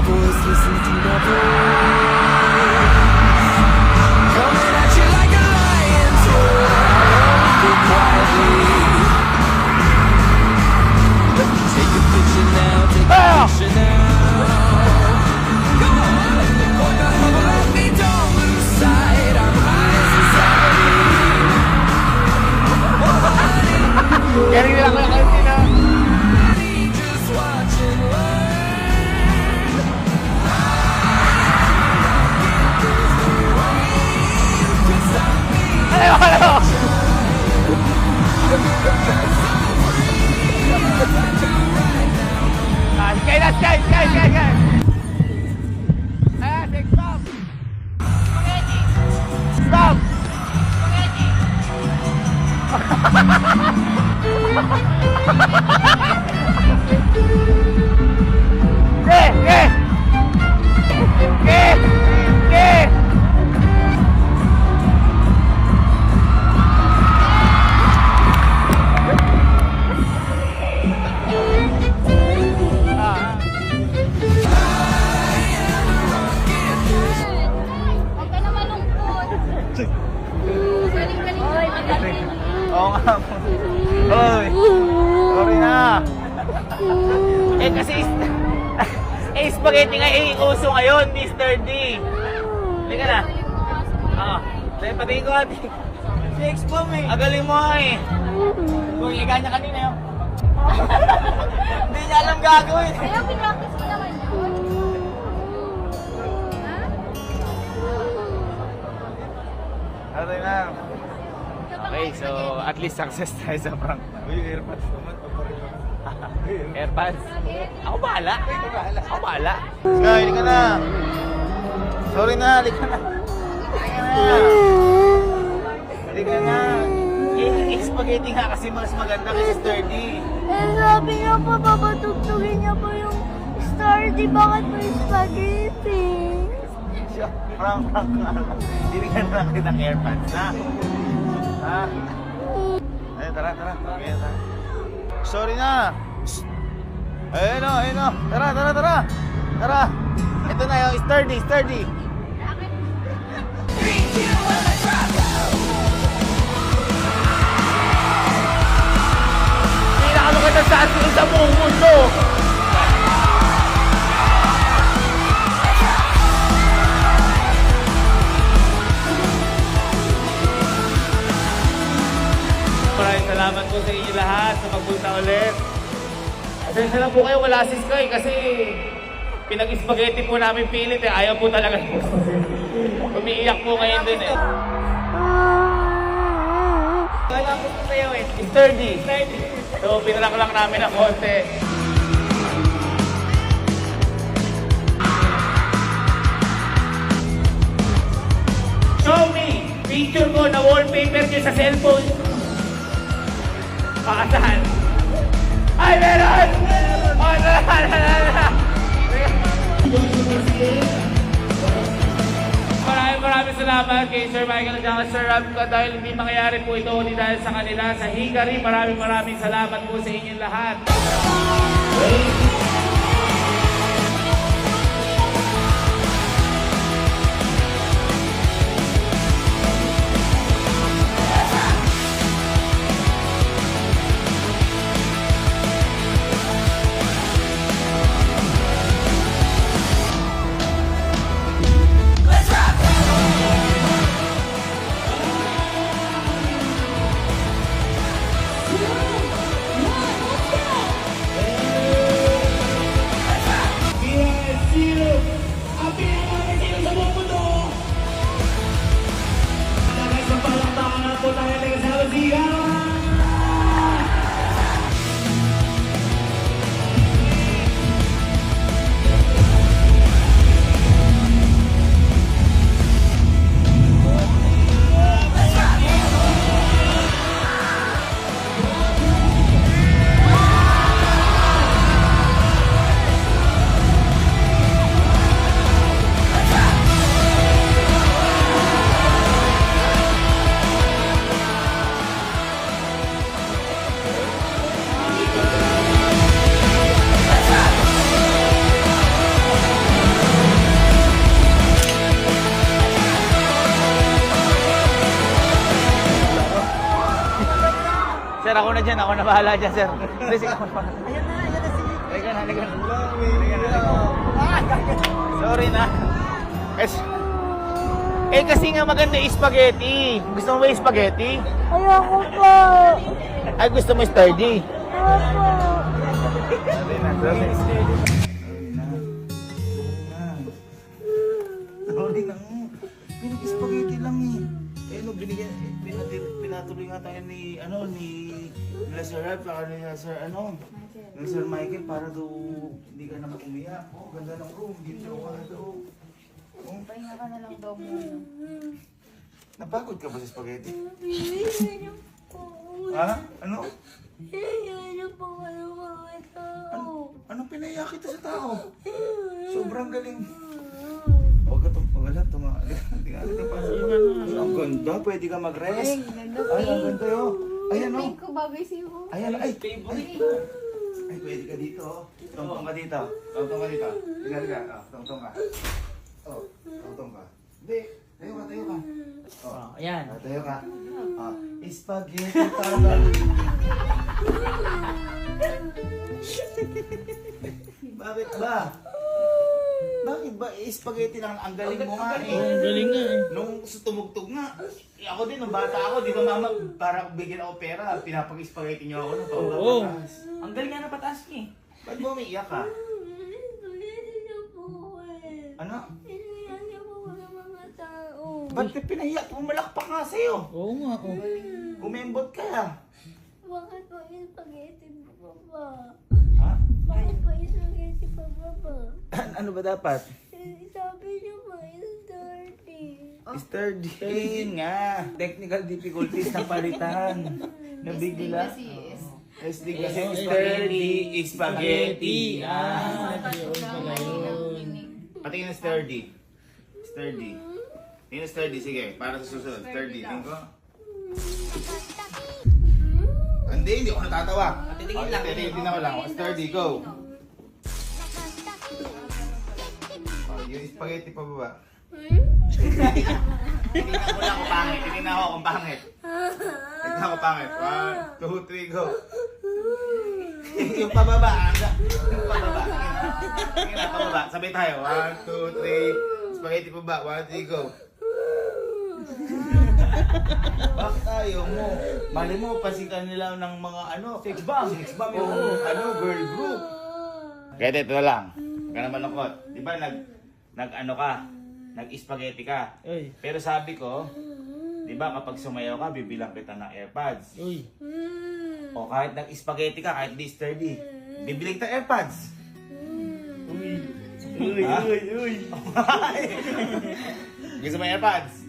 voice, listen to my voice. Coming at you like a lion, so quietly. Take a picture now, take a picture now. Come on, let me don't lose sight. I'm high as society. Galing nila ko yung sina. Just watch and learn. Ano? Sky. Six, stop. Stop. Huwag ka na malungkot. Galing-galing na magaling. Oo nga po. Oy. Sorry na. Kasi spaghetti nga uso ngayon, Mr. D. Halika na. Oo. Patingin ko ate. Six po eh. Agaling mo eh. Kung iga niya kanina yun. Hindi niya alam gagawin. Kaya pinractice ko naman yun. Ha? Okay na. Okay, so at least success tayo sa prank. Uy, airpods naman. Airpods? Ako bahala. Ako bahala. Sky, hindi ka na. Sorry na, hindi ka na. Hindi ka na. Spaghetti nga kasi mas maganda kasi sturdy. Eh, sabi niya po, papatugtugin niya po yung Stardy. Bakit po yung spaghetti? Prank nga lang. Binigyan na natin ng airpods, ha? Ha? Ayun, tara. Okay, tara. Sorry na. Ayun o. Tara. Ito na yung sturdy. Pinakalukit na saan sa buong mundo. Maraming salamat po sa inyo lahat sa pagpunta ulit. Pasensya lang po kayo, wala si Sky kasi pinag-spaghetti po namin pilit eh. Ayaw po talaga yung umiiyak po ngayon din eh. Kaya po po sa'yo eh. Sturdy. So pinalak lang namin ng konti. Show me picture ko na wallpaper niyo sa cellphone. Saan? Ay, meron! Oh, na. Maraming salamat kay Sir Michael at Sir Rob dahil hindi mangyayari po ito hindi dahil sa kanila. Sa Hikari, maraming salamat po sa inyong lahat. na dyan. Ako na bahala dyan, sir. Hindi, sige. Ayan na si... Halika na, halika na. Sorry na. Kasi nga maganda yung spaghetti. Gusto mo ba yung spaghetti? Ayoko po. Ay, gusto mo sturdy? Opo. Sorry na, sorry. Sorry na. Pinag-spaghetti lang eh. Eh, no, pinatuloy nga tayo ni Sir Ralph, saka ni Sir Michael para daw hindi ka naman umiyak. Oh, ganda ng room. Dito ka na daw. Pahinga ka na lang daw muna. Napagod ka ba sa spaghetti? Ayoko po. Ha? Ano? Ayoko po kayo mga tao. Anong pinaiyak kita sa tao? Sobrang galing. Huwag ka tumagal. Hindi nga natin pa. Ang ganda, pwede ka mag-rest. Ay, ang ganda yun. Ayan o. Ko bagay sa'yo. Ayan, ay. Ay, pwede ka dito. Tungtong ka dito. Tungtong ka dito. Liga. Tungtong ka. Oh, tungtong ka. Hindi. Tayo ka. Oh, Ayan. tayo ka. Spaghetti tagal. Bakit ba? Bakit ba? Spaghetti lang. Ang galing mo nga eh. Ang galing nga eh. Nung tumugtog nga, ako din, nung bata ako, di ba mama, para bigyan ako pera, pinapag-spaghetti niyo ako ng Oo. pataas. Ang galing nga na pataas niya eh. Ba't mo umiiyak ka? Spaghetti na po eh. Ano? Iniyan niyo po ng mga tao. Ba't ka pinahiyak? Pumalakpak nga sa'yo. Oo nga. Oh. Umembot ka. Bakit po yung spaghetti pa ba? Ha? Bakit po yung spaghetti pa ba? Ano ba dapat? Sabi niyo po yung dirty. Sturdy nga. Technical difficulties na palitan. Nabigla. SD kasi sturdy, spaghetti. Patingin na sturdy. Sturdy. Tingin na sturdy, sige. Para sa susunod. Sturdy. Tingin ko. Hindi ako natatawa. Titingin lang. Titingin ako lang. Sturdy, go. Yung spaghetti pa baba. Tingnan ko lang kung pangit. Tingnan ako kung pangit. Tingnan ko pangit. 1, 2, 3, go. Yung pababa. Yung pababa. Tingnan na pababa. Sabay tayo. 1, 2, 3. Spaghetti pababa. 1, 2, go. Bakit ayaw mo? Mali mo, pasikan nila ng mga sex bomb yung girl group. Kaya ito na lang. Huwag ka na malungkot. Di ba nag-spaghetti ka? Uy. Pero sabi ko, di ba kapag sumayaw ka, bibilang kita ng AirPods. Uy. O kahit nag-spaghetti ka, kahit di sturdy, bibilang kita AirPods. Uy. Gusto mo AirPods?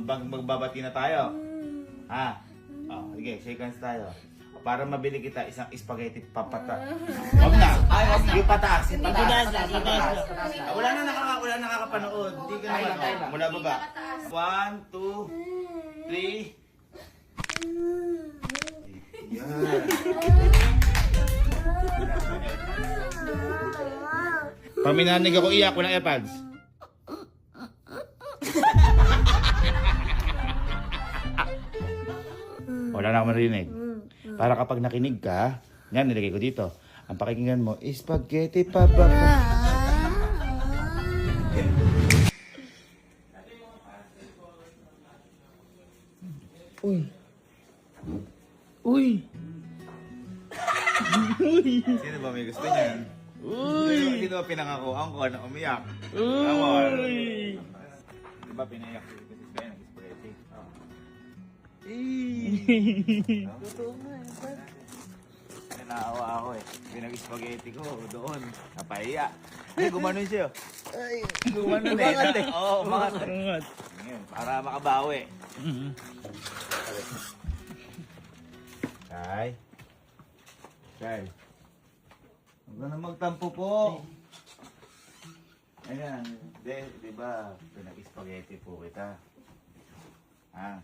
Magbabati na tayo. Ha? Sige, shake hands tayo. Para mabili kita isang spaghetti papata. Wag na. Yung pataas. Yung pataas. Wala na nakakapanood. Hindi ka naman. Mula baba. 1, 2, 3. Yan. Paminanig ako iyak. Walang AirPods. Wala na ako marinig. Para kapag nakinig ka, yan, nilagay ko dito. Ang pakinggan mo, spaghetti pa ba? Uy. Uy. Sino ba may gusto niyan? Sino ba pinangakuhan ko na umiyak? Uy. Di ba pinayak ko kasi sa'yo ng spaghetti? Naawa ako eh. Pinag-spaghetti ko doon. Napahiya. Ay, gumanon siya. Ay, gumanon eh. Umangat eh. Oo, umangat eh. Angat. Ngayon, para makabawi. Kay. Huwag ka na magtampo po. Ayan. Di ba, pinag-spaghetti po kita.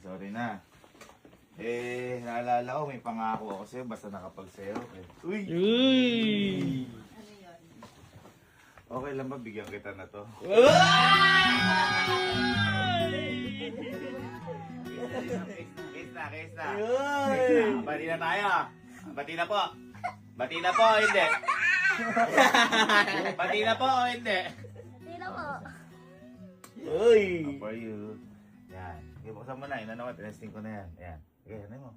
Sorry na. Naalala ko, may pangako ako sa'yo, basta nakapagsayo. Uy! Uy. Okay lang ba, bigyan kita na to? Case na. Uy! Bati na tayo. Bati na po. Bati na po, hindi. Bati na po, hindi. Hindi na po. Uy! For you. Yan. Okay, buksan mo na. Ina naman, testing ko na yan. Yan. Okay, ano mo?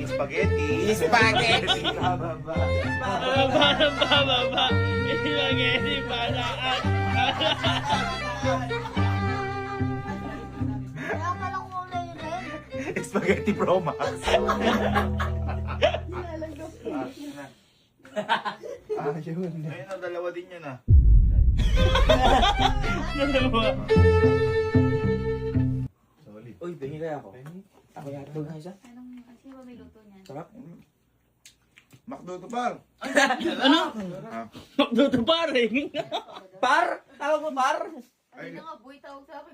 Spaghetti. Spaghetti. Bababa. Bababa. Spaghetti balaan. Kaya ka lang kulay red. Spaghetti Pro Max. Ayun. Ayun na, dalawa din yun ah. Dalawa. Solid. Uy, tingin kaya ako. Ako yata ito isa. Anong, kasi ba may luto niyan? Sarap. Makdo to par. Ano? Magduto pa rin. Par? Tawag mo par? Ano na nga, boy, tawag sa akin.